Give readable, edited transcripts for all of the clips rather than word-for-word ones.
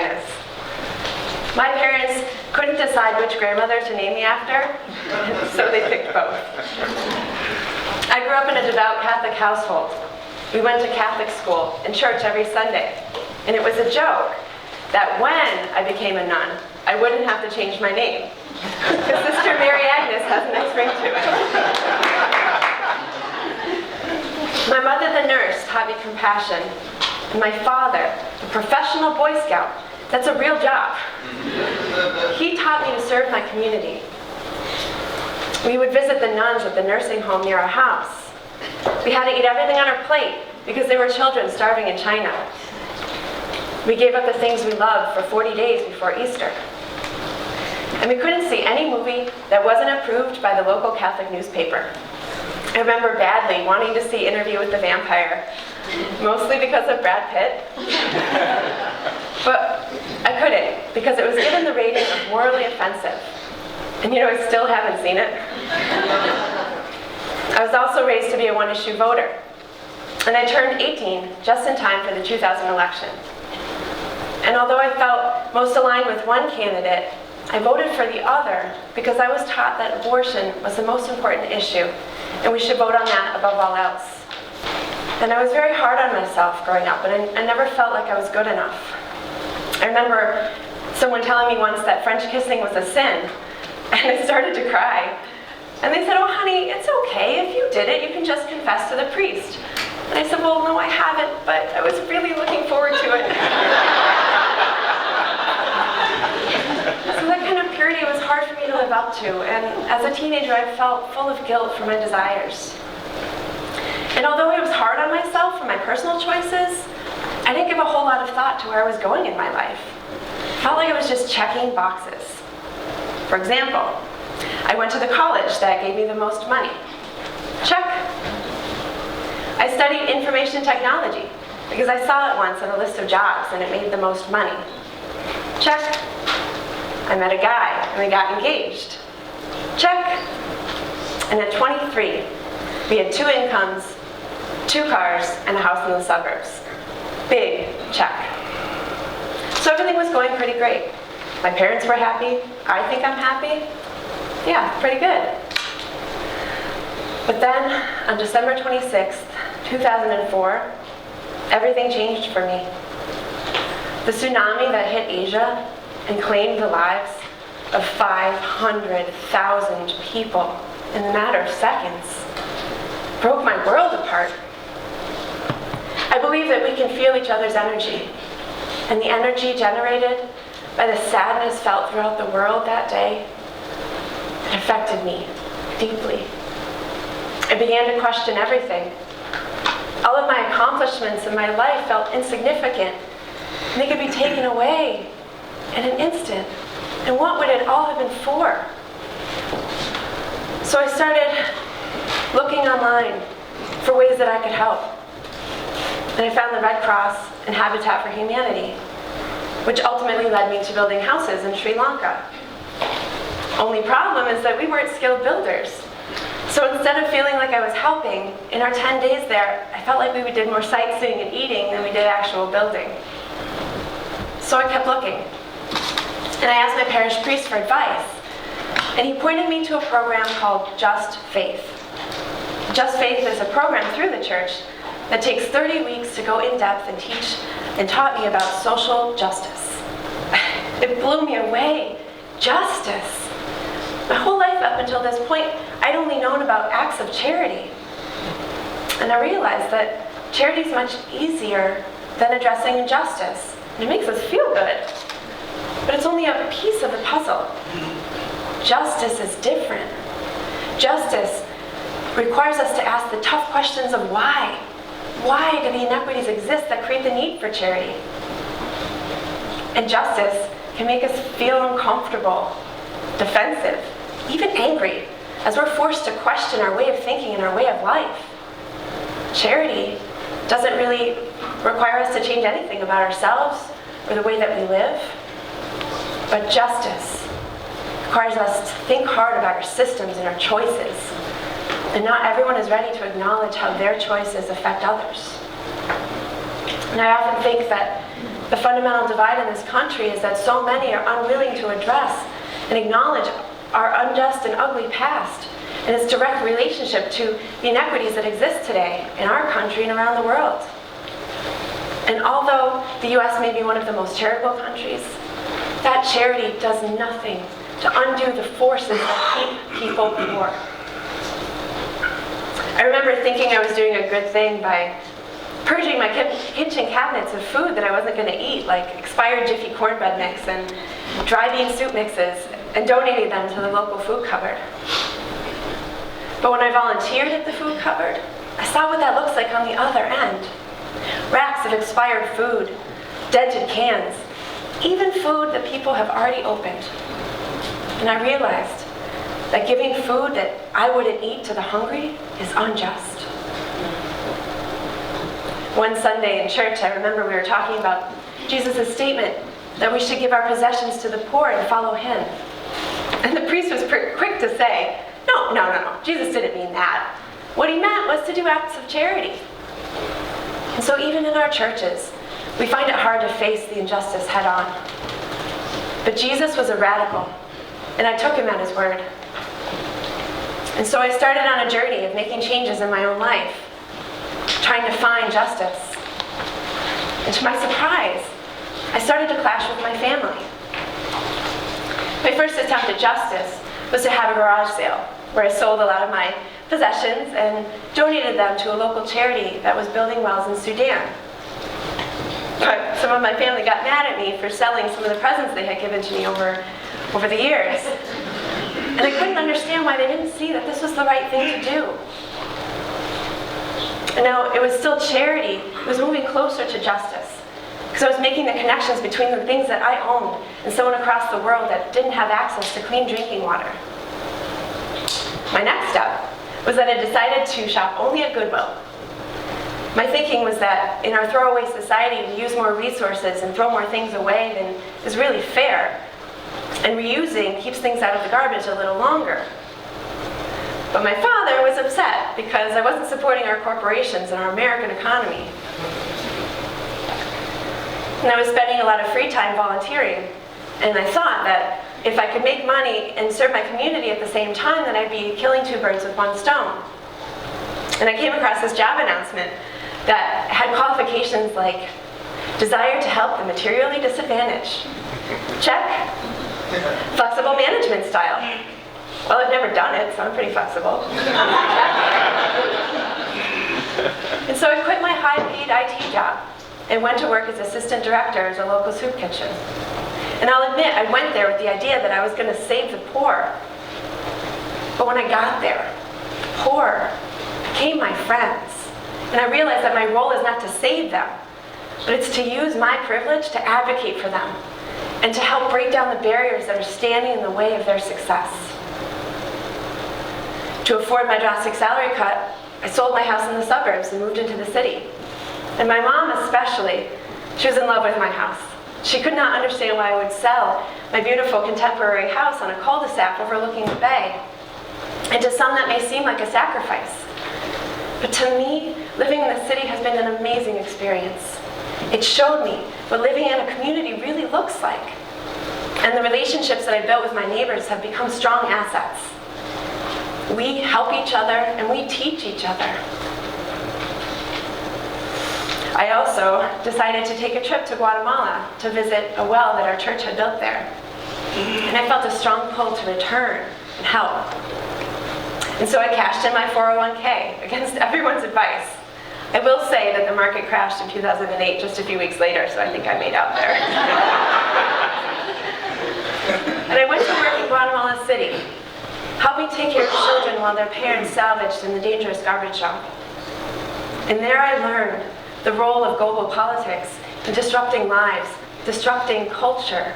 Agnes. My parents couldn't decide which grandmother to name me after, so they picked both. I grew up in a devout Catholic household. We went to Catholic school and church every Sunday, and it was a joke that when I became a nun, I wouldn't have to change my name, because Sister Mary Agnes has a nice ring to it. My mother, the nurse, taught me compassion, and my father, the professional Boy Scout, that's a real job. He taught me to serve my community. We would visit the nuns at the nursing home near our house. We had to eat everything on our plate because there were children starving in China. We gave up the things we loved for 40 days before Easter. And we couldn't see any movie that wasn't approved by the local Catholic newspaper. I remember badly wanting to see Interview with the Vampire, mostly because of Brad Pitt. But I couldn't, because it was given the rating of morally offensive. And I still haven't seen it. I was also raised to be a one-issue voter. And I turned 18 just in time for the 2000 election. And although I felt most aligned with one candidate, I voted for the other because I was taught that abortion was the most important issue, and we should vote on that above all else. And I was very hard on myself growing up, and I never felt like I was good enough. I remember someone telling me once that French kissing was a sin, and I started to cry. And they said, "Oh, honey, it's okay. If you did it, you can just confess to the priest." And I said, "Well, no, I haven't, but I was really looking forward to it." So that kind of purity was hard for me to live up to, and as a teenager, I felt full of guilt for my desires. And although I was hard on myself for my personal choices, I didn't give a whole lot of thought to where I was going in my life. I felt like I was just checking boxes. For example, I went to the college that gave me the most money. Check. I studied information technology because I saw it once on a list of jobs and it made the most money. Check. I met a guy and we got engaged. Check. And at 23, we had 2 incomes, 2 cars, and a house in the suburbs. Big check. So everything was going pretty great. My parents were happy. I think I'm happy. Yeah, pretty good. But then, on December 26th, 2004, everything changed for me. The tsunami that hit Asia and claimed the lives of 500,000 people in a matter of seconds broke my world apart. I believe that we can feel each other's energy, and the energy generated by the sadness felt throughout the world that day, it affected me deeply. I began to question everything. All of my accomplishments in my life felt insignificant, and they could be taken away in an instant. And what would it all have been for? So I started looking online for ways that I could help. And I found the Red Cross and Habitat for Humanity, which ultimately led me to building houses in Sri Lanka. Only problem is that we weren't skilled builders. So instead of feeling like I was helping, in our 10 days there, I felt like we did more sightseeing and eating than we did actual building. So I kept looking. And I asked my parish priest for advice. And he pointed me to a program called Just Faith. Just Faith is a program through the church that takes 30 weeks to go in depth and teach and taught me about social justice. It blew me away. Justice. My whole life up until this point, I'd only known about acts of charity. And I realized that charity is much easier than addressing injustice. And it makes us feel good. But it's only a piece of the puzzle. Justice is different. Justice requires us to ask the tough questions of why. Why do the inequities exist that create the need for charity? And justice can make us feel uncomfortable, defensive, even angry, as we're forced to question our way of thinking and our way of life. Charity doesn't really require us to change anything about ourselves or the way that we live. But justice requires us to think hard about our systems and our choices. And not everyone is ready to acknowledge how their choices affect others. And I often think that The fundamental divide in this country is that so many are unwilling to address and acknowledge our unjust and ugly past and its direct relationship to the inequities that exist today in our country and around the world. And although the U.S. may be one of the most charitable countries, that charity does nothing to undo the forces that keep people poor. I remember thinking I was doing a good thing by purging my kitchen cabinets of food that I wasn't going to eat, like expired Jiffy cornbread mix and dry bean soup mixes, and donating them to the local food cupboard. But when I volunteered at the food cupboard, I saw what that looks like on the other end. Racks of expired food, dented cans, even food that people have already opened. And I realized that giving food that I wouldn't eat to the hungry is unjust. One Sunday in church, I remember we were talking about Jesus' statement that we should give our possessions to the poor and follow him. And the priest was quick to say, no, Jesus didn't mean that. What he meant was to do acts of charity. And so even in our churches, we find it hard to face the injustice head on. But Jesus was a radical, and I took him at his word. And so I started on a journey of making changes in my own life, trying to find justice. And to my surprise, I started to clash with my family. My first attempt at justice was to have a garage sale, where I sold a lot of my possessions and donated them to a local charity that was building wells in Sudan. But some of my family got mad at me for selling some of the presents they had given to me over the years. And I couldn't understand why they didn't see that this was the right thing to do. And now it was still charity. It was moving closer to justice. Because I was making the connections between the things that I owned and someone across the world that didn't have access to clean drinking water. My next step was that I decided to shop only at Goodwill. My thinking was that in our throwaway society, we use more resources and throw more things away than is really fair. And reusing keeps things out of the garbage a little longer. But my father was upset because I wasn't supporting our corporations and our American economy. And I was spending a lot of free time volunteering. And I thought that if I could make money and serve my community at the same time, then I'd be killing two birds with one stone. And I came across this job announcement that had qualifications like desire to help the materially disadvantaged. Check. Flexible management style. Well, I've never done it, so I'm pretty flexible. And so I quit my high-paid IT job and went to work as assistant director at a local soup kitchen. And I'll admit, I went there with the idea that I was going to save the poor. But when I got there, the poor became my friends. And I realized that my role is not to save them, but it's to use my privilege to advocate for them and to help break down the barriers that are standing in the way of their success. To afford my drastic salary cut, I sold my house in the suburbs and moved into the city. And my mom especially, she was in love with my house. She could not understand why I would sell my beautiful contemporary house on a cul-de-sac overlooking the bay. And to some that may seem like a sacrifice. But to me, living in the city has been an amazing experience. It showed me what living in a community really looks like. And the relationships that I built with my neighbors have become strong assets. We help each other and we teach each other. I also decided to take a trip to Guatemala to visit a well that our church had built there. And I felt a strong pull to return and help. And so I cashed in my 401k against everyone's advice. I will say that the market crashed in 2008, just a few weeks later, so I think I made out there. And I went to work in Guatemala City, helping take care of children while their parents salvaged in the dangerous garbage dump. And there I learned the role of global politics in disrupting lives, disrupting culture,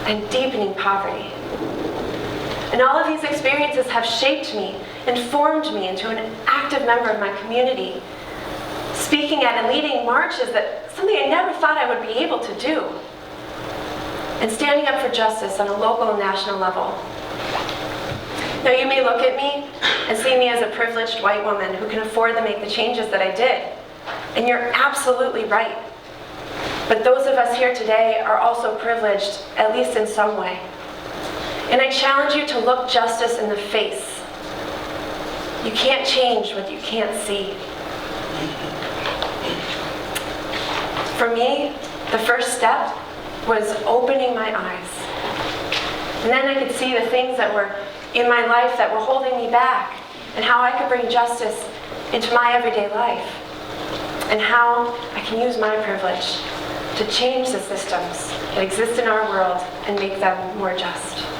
and deepening poverty. And all of these experiences have shaped me and formed me into an active member of my community, speaking at and leading marches that something I never thought I would be able to do, and standing up for justice on a local and national level. Now, you may look at me and see me as a privileged white woman who can afford to make the changes that I did. And you're absolutely right. But those of us here today are also privileged, at least in some way. And I challenge you to look justice in the face. You can't change what you can't see. For me, the first step was opening my eyes. And then I could see the things that were in my life that were holding me back, and how I could bring justice into my everyday life, and how I can use my privilege to change the systems that exist in our world and make them more just.